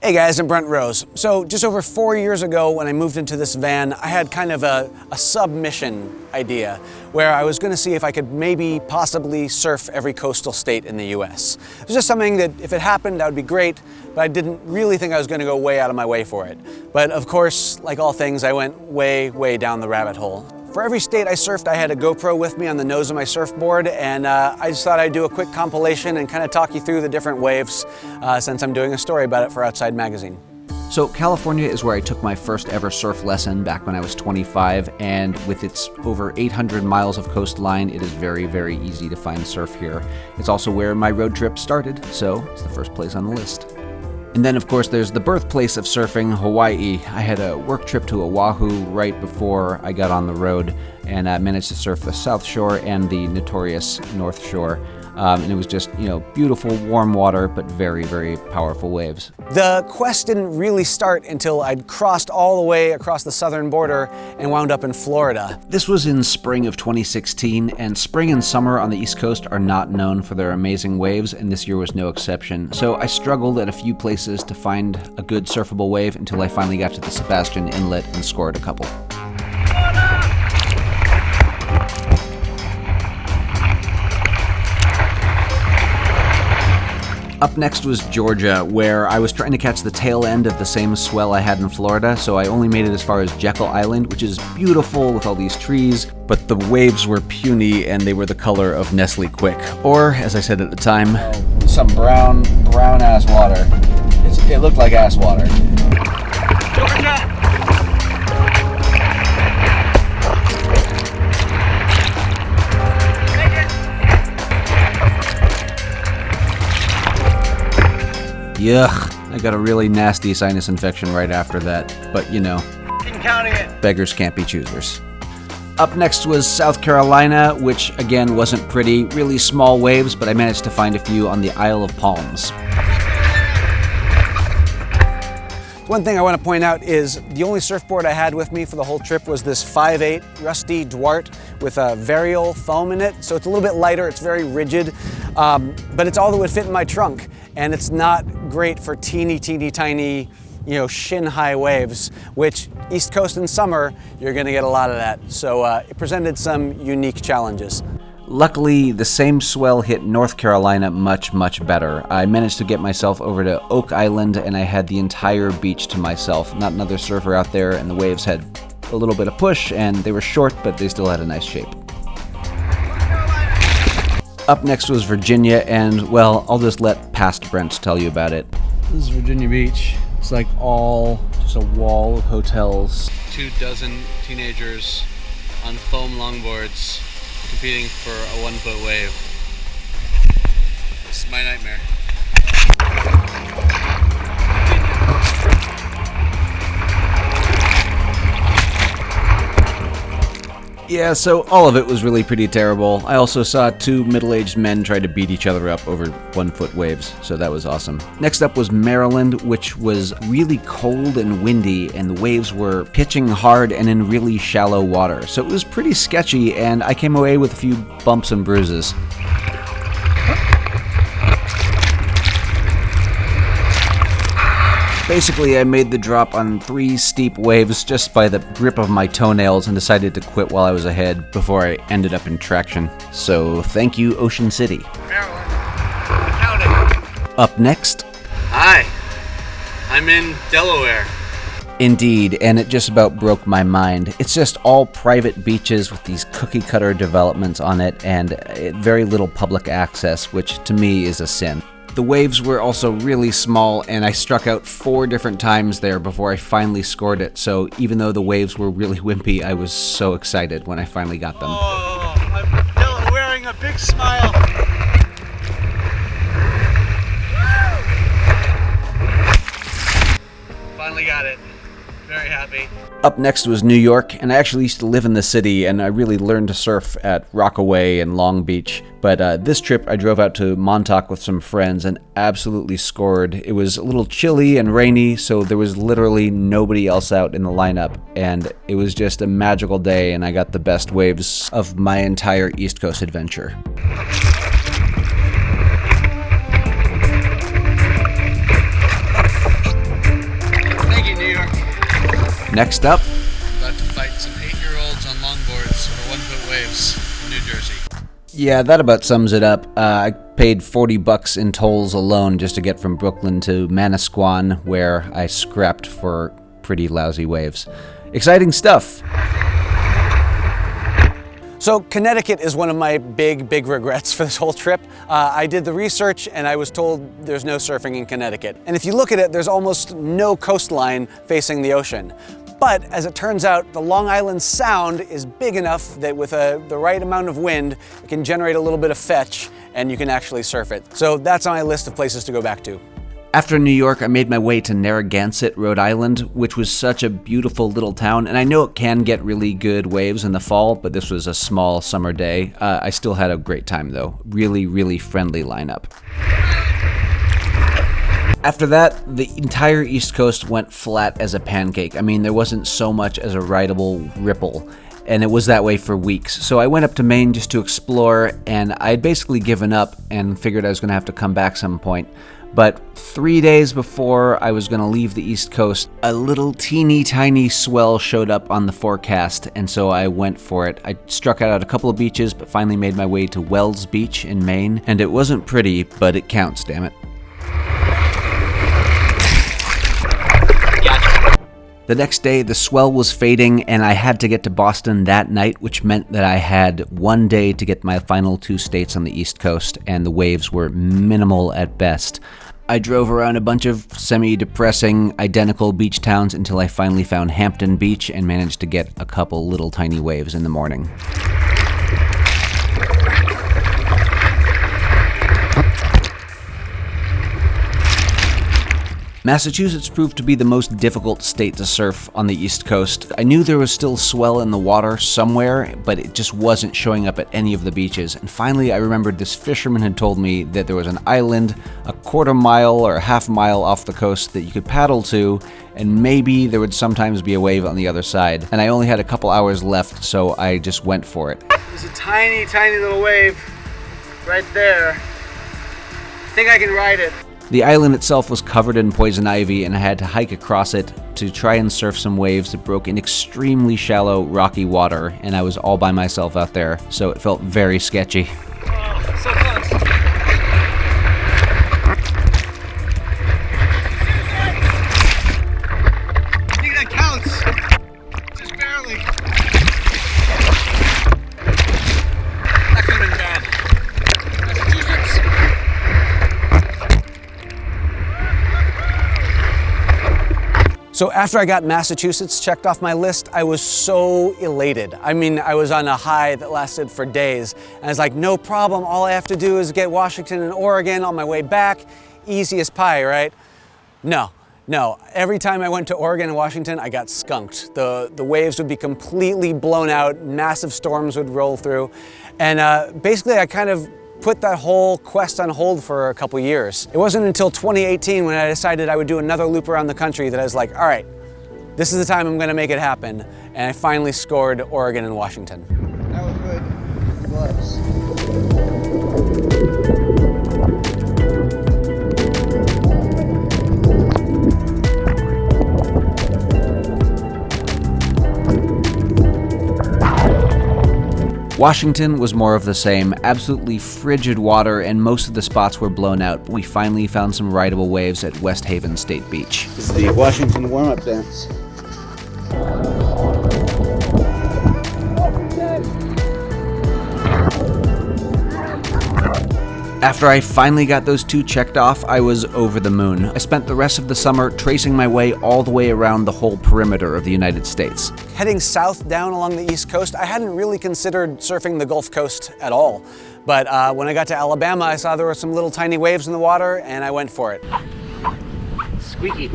Hey guys, I'm Brent Rose. So just over 4 years ago when I moved into this van, I had kind of a submission idea where I was going to see if I could maybe possibly surf every coastal state in the US. It was just something that if it happened, that would be great, but I didn't really think I was going to go way out of my way for it. But of course, like all things, I went way down the rabbit hole. For every state I surfed, I had a GoPro with me on the nose of my surfboard, and I just thought I'd do a quick compilation and kind of talk you through the different waves since I'm doing a story about it for Outside Magazine. So California is where I took my first ever surf lesson back when I was 25, and with its over 800 miles of coastline, it is very easy to find surf here. It's also where my road trip started, so it's the first place on the list. And then, of course, there's the birthplace of surfing, Hawaii. I had a work trip to Oahu right before I got on the road, and I managed to surf the South Shore and the notorious North Shore. And it was just, beautiful, warm water, but very powerful waves. The quest didn't really start until I'd crossed all the way across the southern border and wound up in Florida. This was in spring of 2016, and spring and summer on the East Coast are not known for their amazing waves, and this year was no exception. So I struggled at a few places to find a good surfable wave until I finally got to the Sebastian Inlet and scored a couple. Up next was Georgia, where I was trying to catch the tail end of the same swell I had in Florida, so I only made it as far as Jekyll Island, which is beautiful with all these trees, but the waves were puny and they were the color of Nestle Quick. Or, as I said at the time, some brown ass water. It looked like ass water. Georgia! Yuck, I got a really nasty sinus infection right after that, but Counting it. Beggars can't be choosers. Up next was South Carolina, which again wasn't pretty, really small waves, but I managed to find a few on the Isle of Palms. One thing I want to point out is the only surfboard I had with me for the whole trip was this 5'8" rusty Duarte with a variole foam in it. So it's a little bit lighter, it's very rigid, but it's all that would fit in my trunk. And it's not great for teeny tiny, shin-high waves, which East Coast in summer, you're gonna get a lot of that. So it presented some unique challenges. Luckily, the same swell hit North Carolina much better. I managed to get myself over to Oak Island, and I had the entire beach to myself. Not another surfer out there, and the waves had a little bit of push, and they were short, but they still had a nice shape. Up next was Virginia, and, well, I'll just let past Brent tell you about it. This is Virginia Beach. It's like all just a wall of hotels. 24 teenagers on foam longboards competing for a 1-foot wave. This is my nightmare. Yeah, so all of it was really pretty terrible. I also saw 2 middle-aged men try to beat each other up over 1-foot waves, so that was awesome. Next up was Maryland, which was really cold and windy, and the waves were pitching hard and in really shallow water. So it was pretty sketchy, and I came away with a few bumps and bruises. Basically, I made the drop on 3 steep waves just by the grip of my toenails and decided to quit while I was ahead before I ended up in traction. So thank you, Ocean City. Maryland. Counting. Up next. Hi. I'm in Delaware. Indeed, and it just about broke my mind. It's just all private beaches with these cookie-cutter developments on it and very little public access, which to me is a sin. The waves were also really small, and I struck out 4 different times there before I finally scored it, so even though the waves were really wimpy, I was so excited when I finally got them. Oh, I'm wearing a big smile. Finally got it. Very happy. Up next was New York, and I actually used to live in the city, and I really learned to surf at Rockaway and Long Beach. But this trip, I drove out to Montauk with some friends and absolutely scored. It was a little chilly and rainy, so there was literally nobody else out in the lineup, and it was just a magical day, and I got the best waves of my entire East Coast adventure. Next up, I'm about to fight some 8-year-olds on longboards over 1-foot waves in New Jersey. yeah, that about sums it up. I paid $40 in tolls alone just to get from Brooklyn to Manasquan, where I scrapped for pretty lousy waves. Exciting stuff. So Connecticut is one of my big regrets for this whole trip. I did the research and I was told there's no surfing in Connecticut. And if you look at it, there's almost no coastline facing the ocean. But as it turns out, the Long Island Sound is big enough that with the right amount of wind, it can generate a little bit of fetch and you can actually surf it. So that's on my list of places to go back to. After New York, I made my way to Narragansett, Rhode Island, which was such a beautiful little town. And I know it can get really good waves in the fall, but this was a small summer day. I still had a great time though. Really friendly lineup. After that, the entire East Coast went flat as a pancake. I mean, there wasn't so much as a rideable ripple, and it was that way for weeks. So I went up to Maine just to explore, and I'd basically given up and figured I was going to have to come back some point. But 3 days before I was going to leave the East Coast, a little teeny tiny swell showed up on the forecast, and so I went for it. I struck out at a couple of beaches, but finally made my way to Wells Beach in Maine, and it wasn't pretty, but it counts, damn it. The next day, the swell was fading, and I had to get to Boston that night, which meant that I had 1 day to get my final 2 states on the East Coast, and the waves were minimal at best. I drove around a bunch of semi-depressing, identical beach towns until I finally found Hampton Beach and managed to get a couple little tiny waves in the morning. Massachusetts proved to be the most difficult state to surf on the East Coast. I knew there was still swell in the water somewhere, but it just wasn't showing up at any of the beaches. And finally, I remembered this fisherman had told me that there was an island a quarter mile or a half mile off the coast that you could paddle to, and maybe there would sometimes be a wave on the other side. And I only had a couple hours left, so I just went for it. There's a tiny little wave right there. I think I can ride it. The island itself was covered in poison ivy, and I had to hike across it to try and surf some waves that broke in extremely shallow, rocky water, and I was all by myself out there, so it felt very sketchy. Oh, so close. I think that counts. Just barely. That could have been bad. Massachusetts. So after I got Massachusetts checked off my list, I was so elated. I mean, I was on a high that lasted for days. And I was like, no problem, all I have to do is get Washington and Oregon on my way back. Easy as pie, right? No. Every time I went to Oregon and Washington, I got skunked. The waves would be completely blown out, massive storms would roll through. And basically I kind of put that whole quest on hold for a couple years. It wasn't until 2018 when I decided I would do another loop around the country that I was like, all right, this is the time I'm gonna make it happen. And I finally scored Oregon and Washington. That was good. Gloves. Washington was more of the same, absolutely frigid water, and most of the spots were blown out, but we finally found some rideable waves at West Haven State Beach. This is the Washington warm-up dance. After I finally got those 2 checked off, I was over the moon. I spent the rest of the summer tracing my way all the way around the whole perimeter of the United States. Heading south down along the East Coast, I hadn't really considered surfing the Gulf Coast at all. But when I got to Alabama, I saw there were some little tiny waves in the water, and I went for it. Squeaky.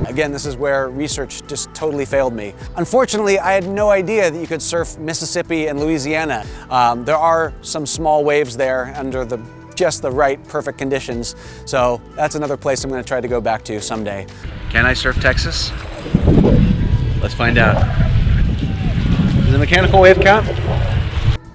Again, this is where research just totally failed me. Unfortunately, I had no idea that you could surf Mississippi and Louisiana. There are some small waves there under just the right, perfect conditions. So that's another place I'm gonna try to go back to someday. Can I surf Texas? Let's find out. Does the mechanical wave count?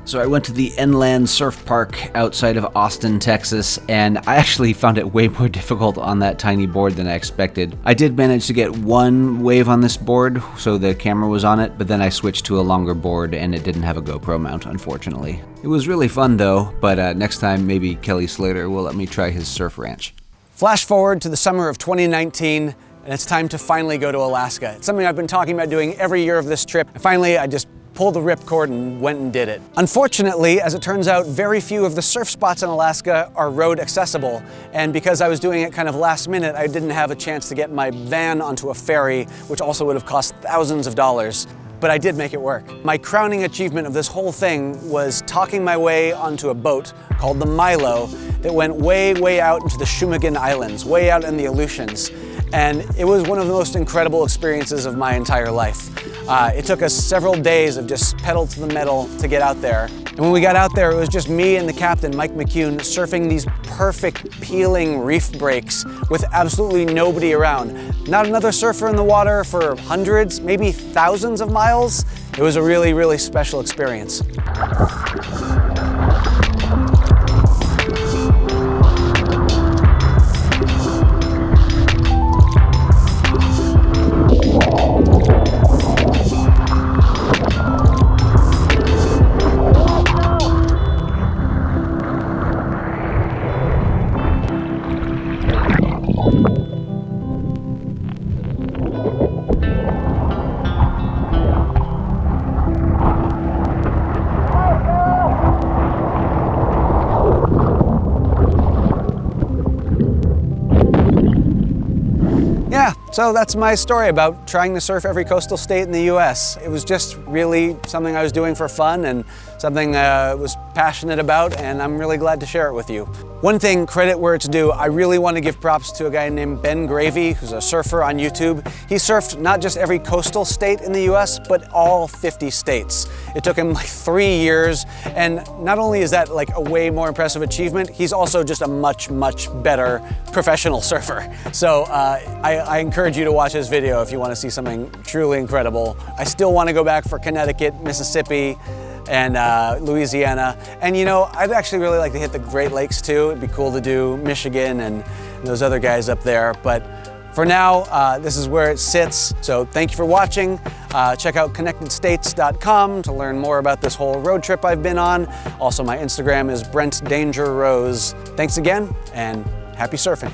So I went to the Inland Surf Park outside of Austin, Texas, and I actually found it way more difficult on that tiny board than I expected. I did manage to get one wave on this board, so the camera was on it, but then I switched to a longer board and it didn't have a GoPro mount, unfortunately. It was really fun though, but next time maybe Kelly Slater will let me try his surf ranch. Flash forward to the summer of 2019, and it's time to finally go to Alaska. It's something I've been talking about doing every year of this trip, and finally I just pulled the ripcord and went and did it. Unfortunately, as it turns out, very few of the surf spots in Alaska are road accessible, and because I was doing it kind of last minute, I didn't have a chance to get my van onto a ferry, which also would have cost thousands of dollars. But I did make it work. My crowning achievement of this whole thing was talking my way onto a boat called the Milo that went way, way out into the Shumagon Islands, way out in the Aleutians. And it was one of the most incredible experiences of my entire life. It took us several days of just pedal to the metal to get out there. And when we got out there, it was just me and the captain, Mike McCune, surfing these perfect peeling reef breaks with absolutely nobody around. Not another surfer in the water for hundreds, maybe thousands of miles. It was a really, really special experience. Yeah, so that's my story about trying to surf every coastal state in the US. It was just really something I was doing for fun and something I was passionate about, and I'm really glad to share it with you. One thing, credit where it's due, I really want to give props to a guy named Ben Gravy, who's a surfer on YouTube. He surfed not just every coastal state in the US, but all 50 states. It took him like 3 years, and not only is that like a way more impressive achievement, he's also just a much, much better professional surfer. So I encourage you to watch his video if you want to see something truly incredible. I still want to go back for Connecticut, Mississippi, and Louisiana. And you know, I'd actually really like to hit the Great Lakes too. It'd be cool to do Michigan and those other guys up there. But for now, this is where it sits. So thank you for watching. Check out connectedstates.com to learn more about this whole road trip I've been on. Also, my Instagram is Brent Danger Rose. Thanks again, and happy surfing.